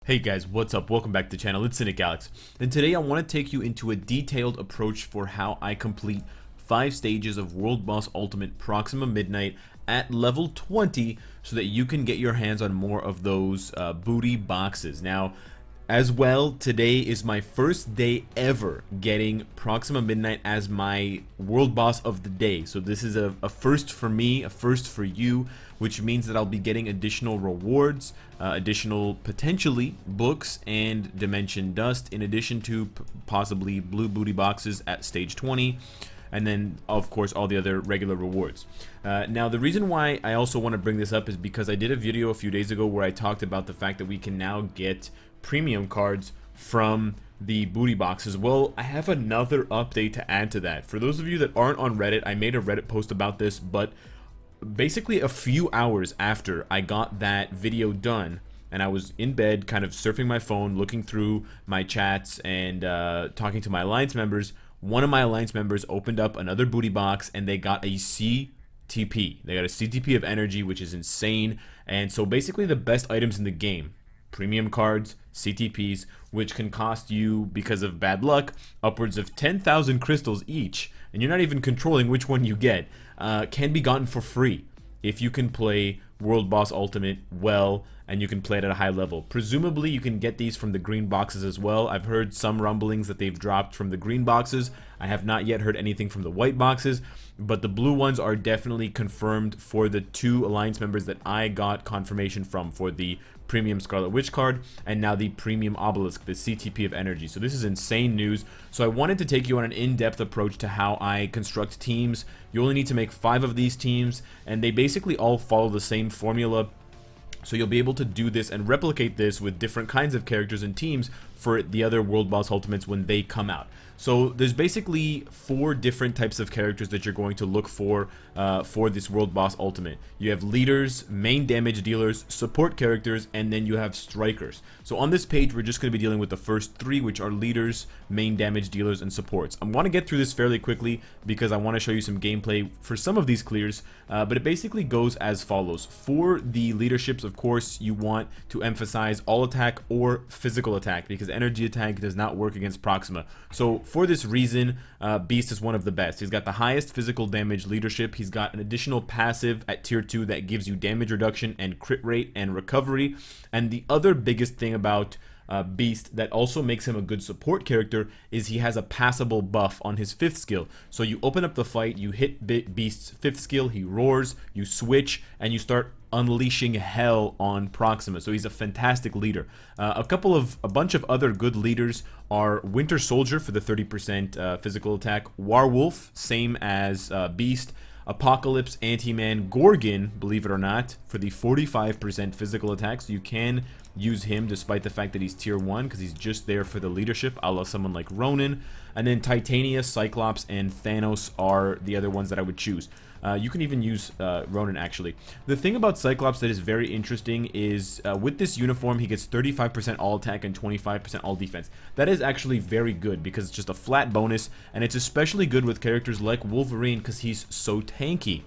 Hey guys, what's up? Welcome back to the channel. It's Cynicalex, and today I want to take you into a detailed approach for how I complete 5 stages of World Boss Ultimate Proxima Midnight at level 20 so that you can get your hands on more of those booty boxes. Now, as well, today is my first day ever getting Proxima Midnight as my World Boss of the day. So this is a first for me, a first for you, which means that I'll be getting additional rewards, additional potentially books and Dimension Dust, in addition to possibly blue booty boxes at stage 20. And then, of course, all the other regular rewards. Now, the reason why I also want to bring this up is because I did a video a few days ago where I talked about the fact that we can now get premium cards from the booty boxes. Well, I have another update to add to that. For those of you that aren't on Reddit, I made a Reddit post about this, but basically a few hours after I got that video done, and I was in bed kind of surfing my phone, looking through my chats and talking to my alliance members, one of my alliance members opened up another booty box and they got a CTP. They got a CTP of energy, which is insane. And so basically the best items in the game, premium cards, CTPs, which can cost you, because of bad luck, upwards of 10,000 crystals each, and you're not even controlling which one you get, can be gotten for free if you can play World Boss Ultimate well and you can play it at a high level. Presumably you can get these from the green boxes as well. I've heard some rumblings that they've dropped from the green boxes. I have not yet heard anything from the white boxes, but the blue ones are definitely confirmed for the 2 alliance members that I got confirmation from, for the premium Scarlet Witch card and now the premium obelisk, the CTP of energy. So this is insane news. So I wanted to take you on an in-depth approach to how I construct teams. You only need to make 5 of these teams, and they basically all follow the same formula. So you'll be able to do this and replicate this with different kinds of characters and teams for the other World Boss Ultimates when they come out. So there's basically 4 different types of characters that you're going to look for this World Boss Ultimate. You have leaders, main damage dealers, support characters, and then you have strikers. So on this page, we're just going to be dealing with the first 3, which are leaders, main damage dealers, and supports. I want to get through this fairly quickly because I want to show you some gameplay for some of these clears, but it basically goes as follows. For the leaderships, of course, you want to emphasize all attack or physical attack, because energy attack does not work against Proxima. So for this reason, Beast is one of the best. He's got the highest physical damage leadership. He's got an additional passive at tier 2 that gives you damage reduction and crit rate and recovery. And the other biggest thing about Beast that also makes him a good support character is he has a passable buff on his 5th skill. So you open up the fight, you hit Beast's 5th skill, he roars, you switch, and you start unleashing hell on Proxima. So he's a fantastic leader. A bunch of other good leaders are Winter Soldier for the 30% physical attack, Warwolf, same as Beast, Apocalypse, Anti-Man, Gorgon, believe it or not, for the 45% physical attack. So you can use him despite the fact that he's tier 1, because he's just there for the leadership, a la someone like Ronin. And then Titania, Cyclops, and Thanos are the other ones that I would choose. You can even use Ronin, actually. The thing about Cyclops that is very interesting is with this uniform, he gets 35% all attack and 25% all defense. That is actually very good because it's just a flat bonus, and it's especially good with characters like Wolverine because he's so tanky.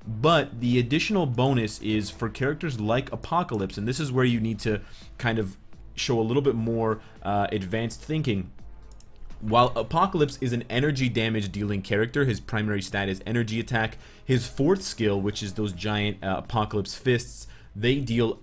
But the additional bonus is for characters like Apocalypse, and this is where you need to kind of show a little bit more advanced thinking. While Apocalypse is an energy damage dealing character, his primary stat is energy attack. His 4th skill, which is those giant Apocalypse fists, they deal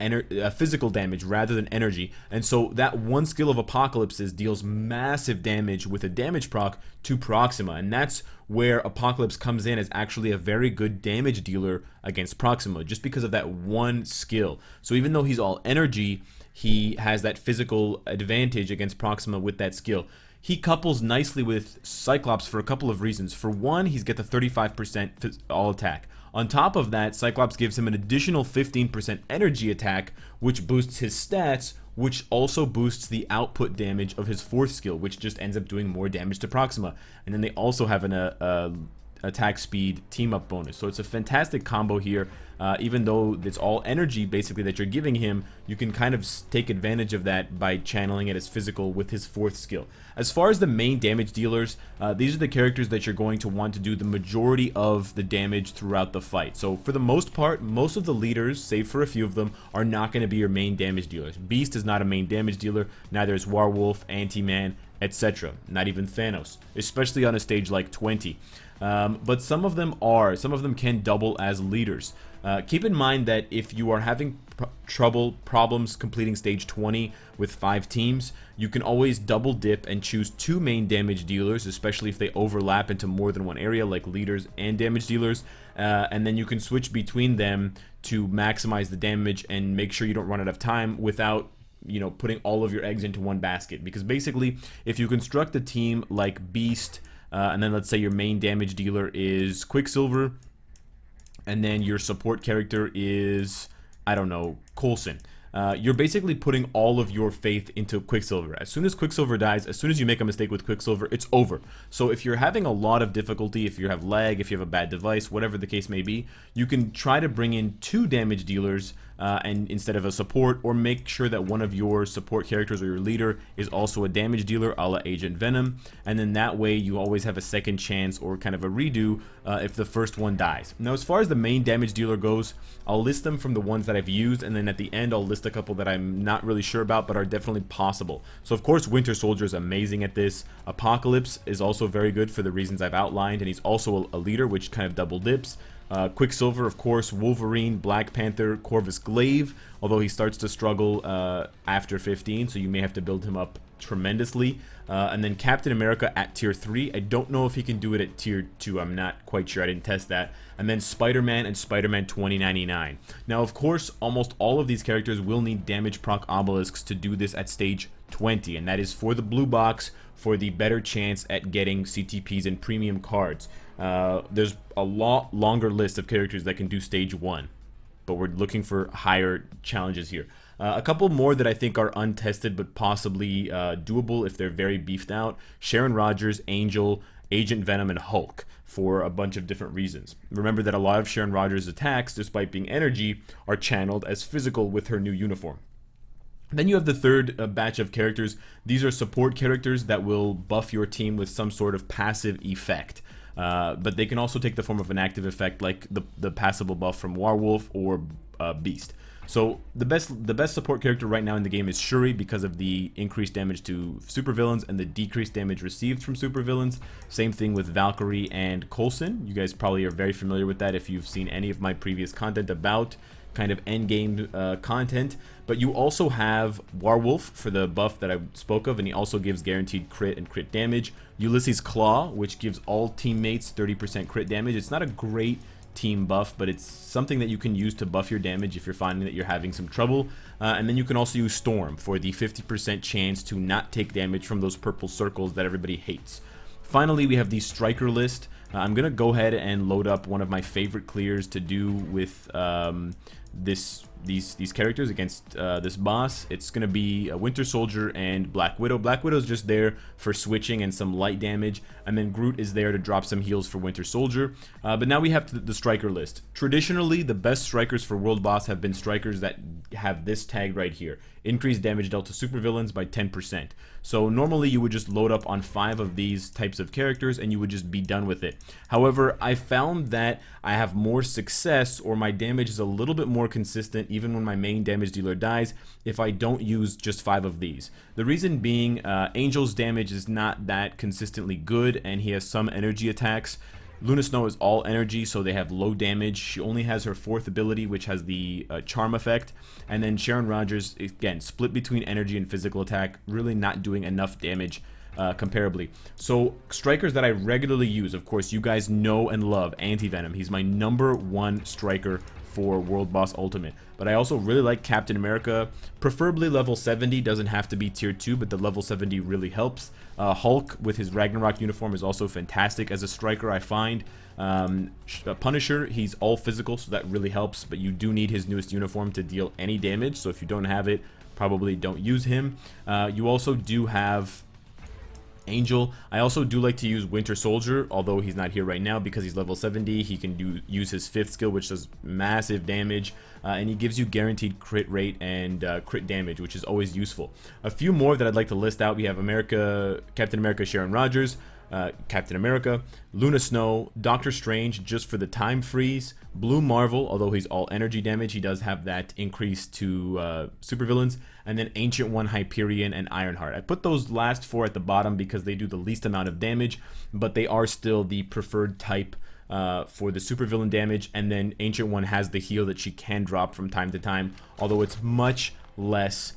physical damage rather than energy. And so that one skill of Apocalypse's deals massive damage with a damage proc to Proxima. And that's where Apocalypse comes in as actually a very good damage dealer against Proxima, just because of that one skill. So even though he's all energy, he has that physical advantage against Proxima with that skill. He couples nicely with Cyclops for a couple of reasons. For one, he's got the 35% all attack. On top of that, Cyclops gives him an additional 15% energy attack, which boosts his stats, which also boosts the output damage of his 4th skill, which just ends up doing more damage to Proxima. And then they also have attack speed team up bonus. So it's a fantastic combo here. Even though it's all energy basically that you're giving him, you can kind of take advantage of that by channeling it as physical with his 4th skill. As far as the main damage dealers, these are the characters that you're going to want to do the majority of the damage throughout the fight. So for the most part, most of the leaders, save for a few of them, are not going to be your main damage dealers. Beast is not a main damage dealer, neither is Werewolf, Anti-Man, etc. Not even Thanos, especially on a stage like 20. But some of them are. Some of them can double as leaders. Keep in mind that if you are having problems completing stage 20 with 5 teams, you can always double dip and choose 2 main damage dealers, especially if they overlap into more than one area, like leaders and damage dealers, and then you can switch between them to maximize the damage and make sure you don't run out of time without, you know, putting all of your eggs into one basket. Because basically, if you construct a team like Beast, and then let's say your main damage dealer is Quicksilver, and then your support character is, I don't know, Coulson. You're basically putting all of your faith into Quicksilver. As soon as Quicksilver dies, as soon as you make a mistake with Quicksilver, it's over. So if you're having a lot of difficulty, if you have lag, if you have a bad device, whatever the case may be, you can try to bring in 2 damage dealers and instead of a support, or make sure that one of your support characters or your leader is also a damage dealer, a la Agent Venom, and then that way you always have a second chance or kind of a redo if the first one dies. Now, as far as the main damage dealer goes, I'll list them from the ones that I've used, and then at the end I'll list a couple that I'm not really sure about but are definitely possible. So of course Winter Soldier is amazing at this. Apocalypse is also very good for the reasons I've outlined, and he's also a leader, which kind of double dips. Quicksilver, of course, Wolverine, Black Panther, Corvus Glaive, although he starts to struggle after 15, so you may have to build him up tremendously. And then Captain America at tier 3. I don't know if he can do it at tier 2. I'm not quite sure. I didn't test that. And then Spider-Man and Spider-Man 2099. Now, of course, almost all of these characters will need damage proc obelisks to do this at stage 20, and that is for the blue box, for the better chance at getting CTPs and premium cards. There's a lot longer list of characters that can do stage 1, but we're looking for higher challenges here. A couple more that I think are untested but possibly doable if they're very beefed out: Sharon Rogers, Angel, Agent Venom, and Hulk, for a bunch of different reasons. Remember that a lot of Sharon Rogers' attacks, despite being energy, are channeled as physical with her new uniform. Then you have the third batch of characters. These are support characters that will buff your team with some sort of passive effect. But they can also take the form of an active effect, like the passable buff from Werewolf or Beast. So the best support character right now in the game is Shuri, because of the increased damage to supervillains and the decreased damage received from supervillains. Same thing with Valkyrie and Coulson. You guys probably are very familiar with that if you've seen any of my previous content about kind of endgame content. But you also have Werewolf for the buff that I spoke of, and he also gives guaranteed crit and crit damage. Ulysses Claw, which gives all teammates 30% crit damage. It's not a great team buff, but it's something that you can use to buff your damage if you're finding that you're having some trouble. And then you can also use Storm for the 50% chance to not take damage from those purple circles that everybody hates. Finally, we have the Striker list. I'm going to go ahead and load up one of my favorite clears to do with these characters against this boss. It's going to be a Winter Soldier and Black Widow. Black Widow is just there for switching and some light damage, and then Groot is there to drop some heals for Winter Soldier. But now we have the Striker list. Traditionally, the best strikers for World Boss have been strikers that have this tag right here: increased damage dealt to supervillains by 10%. So normally you would just load up on 5 of these types of characters and you would just be done with it. However, I found that I have more success, or my damage is a little bit more consistent even when my main damage dealer dies, if I don't use just 5 of these. The reason being, Angel's damage is not that consistently good, and he has some energy attacks. Luna Snow is all energy, so they have low damage. She only has her 4th ability, which has the charm effect. And then Sharon Rogers, again, split between energy and physical attack, really not doing enough damage comparably. So strikers that I regularly use, of course, you guys know and love Anti-Venom. He's my #1 striker for World Boss Ultimate. But I also really like Captain America, preferably level 70. Doesn't have to be tier 2, but the level 70 really helps. Hulk with his Ragnarok uniform is also fantastic as a striker, I find. Punisher, he's all physical, so that really helps, but you do need his newest uniform to deal any damage, so if you don't have it, probably don't use him. You also do have Angel. I also do like to use Winter Soldier, although he's not here right now because he's level 70. He can use his 5th skill, which does massive damage, and he gives you guaranteed crit rate and crit damage, which is always useful. A few more that I'd like to list out. We have Captain America Sharon Rogers, Captain America, Luna Snow, Doctor Strange just for the time freeze, Blue Marvel, although he's all energy damage, he does have that increase to supervillains, and then Ancient One, Hyperion, and Ironheart. I put those last 4 at the bottom because they do the least amount of damage, but they are still the preferred type for the supervillain damage, and then Ancient One has the heal that she can drop from time to time, although it's much less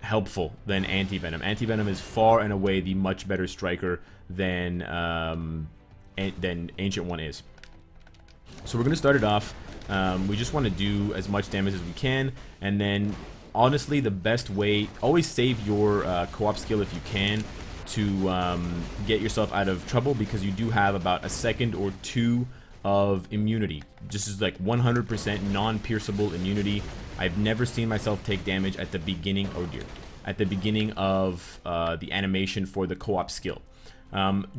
helpful than Anti-Venom. Anti-Venom is far and away the much better striker than Ancient One is. So we're going to start it off. We just want to do as much damage as we can, and then honestly the best way, always save your co-op skill if you can to get yourself out of trouble, because you do have about a second or 2 of immunity. Just is like 100% non-pierceable immunity. I've never seen myself take damage at the beginning, oh dear, at the beginning of the animation for the co-op skill.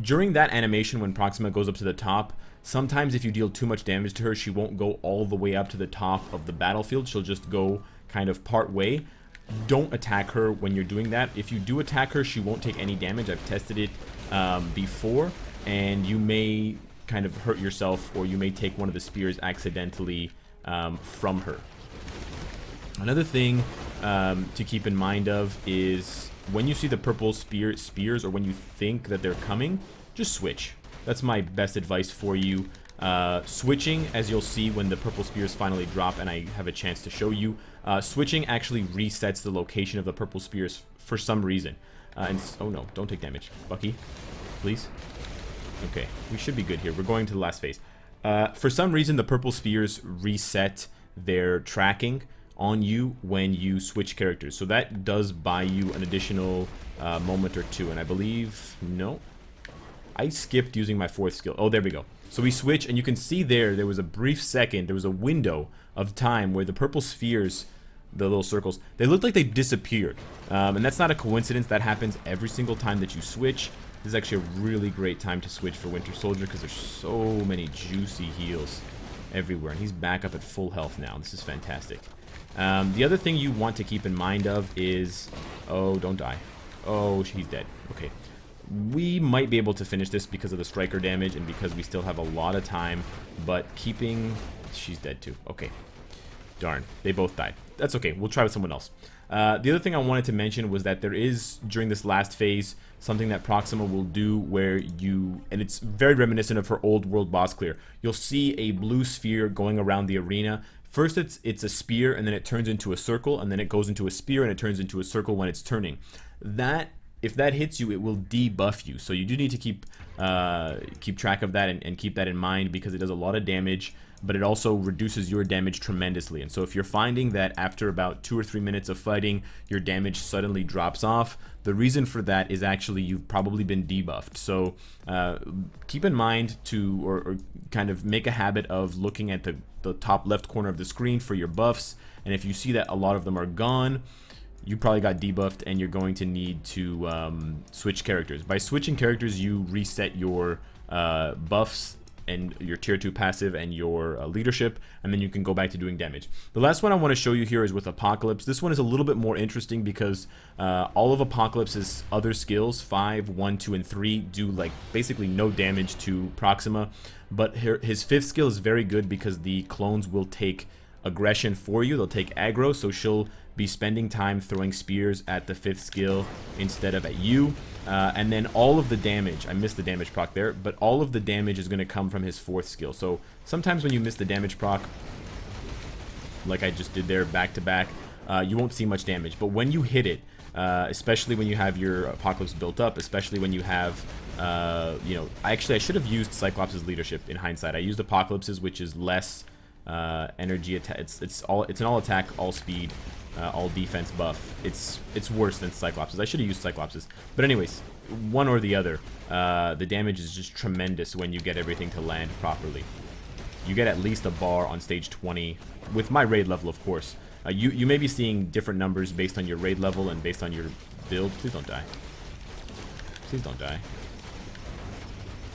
During that animation, when Proxima goes up to the top, sometimes if you deal too much damage to her, she won't go all the way up to the top of the battlefield. She'll just go kind of part way. Don't attack her when you're doing that. If you do attack her, she won't take any damage. I've tested it before, and you may kind of hurt yourself, or you may take one of the spears accidentally from her. Another thing to keep in mind of is when you see the purple spears, or when you think that they're coming, just switch. That's my best advice for you. Switching, as you'll see when the purple spears finally drop and I have a chance to show you, switching actually resets the location of the purple spears for some reason. Oh no, don't take damage. Bucky, please. Okay, we should be good here. We're going to the last phase. For some reason, the purple spears reset their tracking on you when you switch characters. So that does buy you an additional moment or 2. And I believe, no, I skipped using my 4th skill. Oh, there we go. So we switch, and you can see there was a brief second, there was a window of time where the purple spheres, the little circles, they looked like they disappeared. And that's not a coincidence. That happens every single time that you switch. This is actually a really great time to switch for Winter Soldier because there's so many juicy heals everywhere. And he's back up at full health now. This is fantastic. The other thing you want to keep in mind of is... Oh, don't die. Oh, he's dead. Okay. We might be able to finish this because of the striker damage and because we still have a lot of time, but keeping... She's dead too. Okay. Darn. They both died. That's okay. We'll try with someone else. The other thing I wanted to mention was that there is, during this last phase, something that Proxima will do where you... And it's very reminiscent of her old world boss clear. You'll see a blue sphere going around the arena. First it's a spear, and then it turns into a circle, and then it goes into a spear, and it turns into a circle when it's turning. If that hits you, it will debuff you. So you do need to keep track of that and keep that in mind, because it does a lot of damage, but it also reduces your damage tremendously. And so if you're finding that after about 2 or 3 minutes of fighting, your damage suddenly drops off, the reason for that is actually you've probably been debuffed. So keep in mind to, or kind of make a habit of looking at the top left corner of the screen for your buffs. And if you see that a lot of them are gone, you probably got debuffed, and you're going to need to switch characters. By switching characters, you reset your buffs and your tier 2 passive and your leadership, and then you can go back to doing damage. The last one I want to show you here is with Apocalypse. This one is a little bit more interesting because all of Apocalypse's other skills, 5, 1, 2, and 3, do like basically no damage to Proxima, but his 5th skill is very good because the clones will take aggression for you. They'll take aggro, so she'll be spending time throwing spears at the 5th skill instead of at you. And then all of the damage, I missed the damage proc there, but all of the damage is going to come from his 4th skill. So sometimes when you miss the damage proc, like I just did there back to back, you won't see much damage. But when you hit it, especially when you have your Apocalypse built up, especially when you have, you know, I should have used Cyclops' leadership in hindsight. I used Apocalypse's, which is less energy attack. It's an all attack, all speed, all defense buff. It's worse than Cyclops'. I should have used Cyclops'. But anyways, one or the other, the damage is just tremendous when you get everything to land properly. You get at least a bar on stage 20, with my raid level, of course. You may be seeing different numbers based on your raid level and based on your build. Please don't die. Please don't die.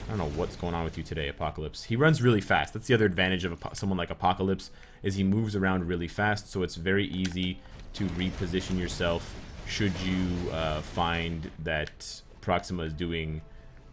I don't know what's going on with you today, Apocalypse. He runs really fast. That's the other advantage of someone like Apocalypse, is he moves around really fast, so it's very easy to reposition yourself should you find that Proxima is doing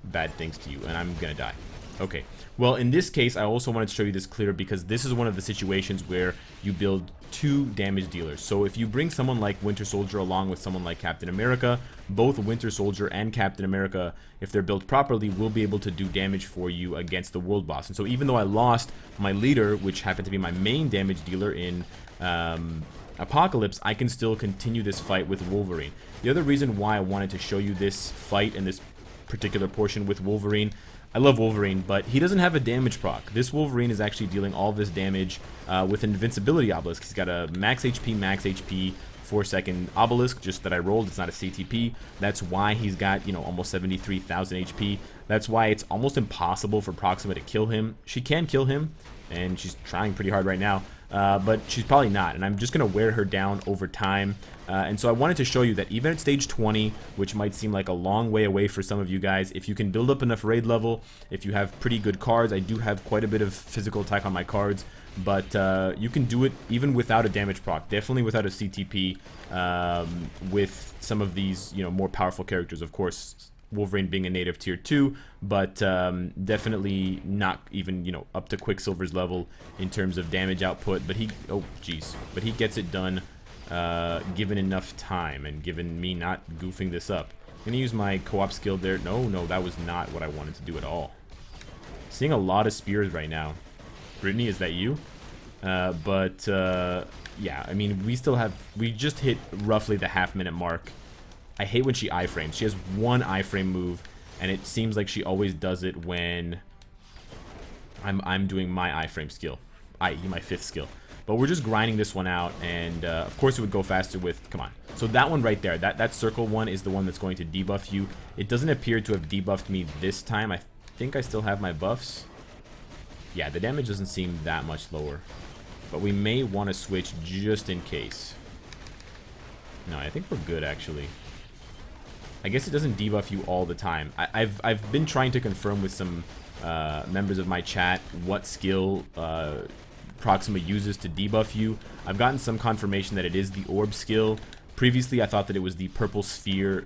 bad things to you. And I'm gonna die. Okay, well, in this case, I also wanted to show you this clear because this is one of the situations where you build 2 damage dealers. So if you bring someone like Winter Soldier along with someone like Captain America, both Winter Soldier and Captain America, if they're built properly, will be able to do damage for you against the world boss. And so even though I lost my leader, which happened to be my main damage dealer in Apocalypse, I can still continue this fight with Wolverine. The other reason why I wanted to show you this fight and this particular portion with Wolverine, I love Wolverine, but he doesn't have a damage proc. This Wolverine is actually dealing all of this damage with an invincibility obelisk. He's got a max HP, 4-second obelisk, just that I rolled. It's not a CTP. That's why he's got, you know, almost 73,000 HP. That's why it's almost impossible for Proxima to kill him. She can kill him, and she's trying pretty hard right now. But she's probably not, and I'm just going to wear her down over time. And so I wanted to show you that even at stage 20, which might seem like a long way away for some of you guys, if you can build up enough raid level, if you have pretty good cards, I do have quite a bit of physical attack on my cards, but you can do it even without a damage proc, definitely without a CTP, with some of these, you know, more powerful characters, of course. Wolverine being a native tier 2, but definitely not even, you know, up to Quicksilver's level in terms of damage output. But he, oh jeez, but he gets it done given enough time and given me not goofing this up. I'm gonna use my co-op skill there. No, that was not what I wanted to do at all. Seeing a lot of spears right now. Brittany, is that you? Yeah, I mean, we just hit roughly the half-minute mark. I hate when she iframes. She has one iframe move, and it seems like she always does it when I'm doing my iframe skill, i.e. my 5th skill. But we're just grinding this one out, and of course it would go faster with, come on. So that one right there, that circle one is the one that's going to debuff you. It doesn't appear to have debuffed me this time. I think I still have my buffs. Yeah, the damage doesn't seem that much lower. But we may want to switch just in case. No, I think we're good, actually. I guess it doesn't debuff you all the time. I've been trying to confirm with some members of my chat what skill Proxima uses to debuff you. I've gotten some confirmation that it is the orb skill. Previously, I thought that it was the purple spear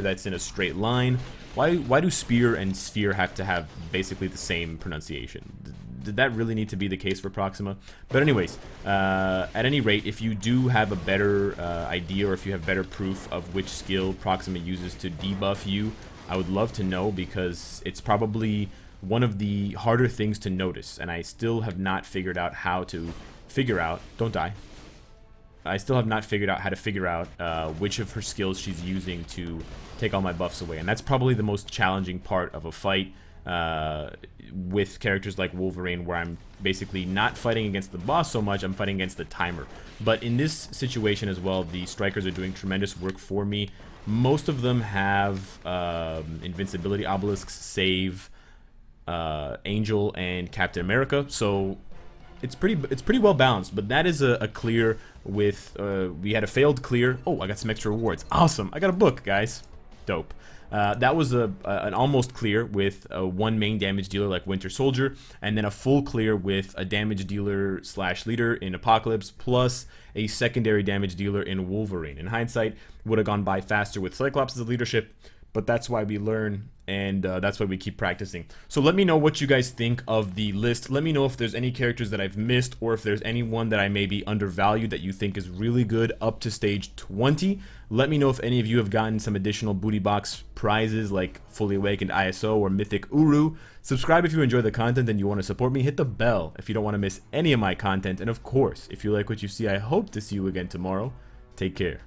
that's in a straight line. Why do spear and sphere have to have basically the same pronunciation? Did that really need to be the case for Proxima? But anyways, at any rate, if you do have a better idea, or if you have better proof of which skill Proxima uses to debuff you, I would love to know, because it's probably one of the harder things to notice, and I still have not figured out how to figure out, don't die, I still have not figured out how to figure out which of her skills she's using to take all my buffs away, and that's probably the most challenging part of a fight with characters like Wolverine, where I'm basically not fighting against the boss so much, I'm fighting against the timer. But in this situation as well, the strikers are doing tremendous work for me. Most of them have invincibility obelisks, save Angel and Captain America, so it's pretty well balanced. But that is a clear with we had a failed clear. Oh, I got some extra rewards. Awesome, I got a book, guys. Dope. That was an almost clear with one main damage dealer like Winter Soldier, and then a full clear with a damage dealer / leader in Apocalypse, plus a secondary damage dealer in Wolverine. In hindsight, would have gone by faster with Cyclops' leadership, but that's why we learn, and that's why we keep practicing. So let me know what you guys think of the list. Let me know if there's any characters that I've missed, or if there's anyone that I may be undervalued that you think is really good up to stage 20. Let me know if any of you have gotten some additional booty box prizes like Fully Awakened ISO or Mythic Uru. Subscribe if you enjoy the content and you want to support me. Hit the bell if you don't want to miss any of my content. And of course, if you like what you see, I hope to see you again tomorrow. Take care.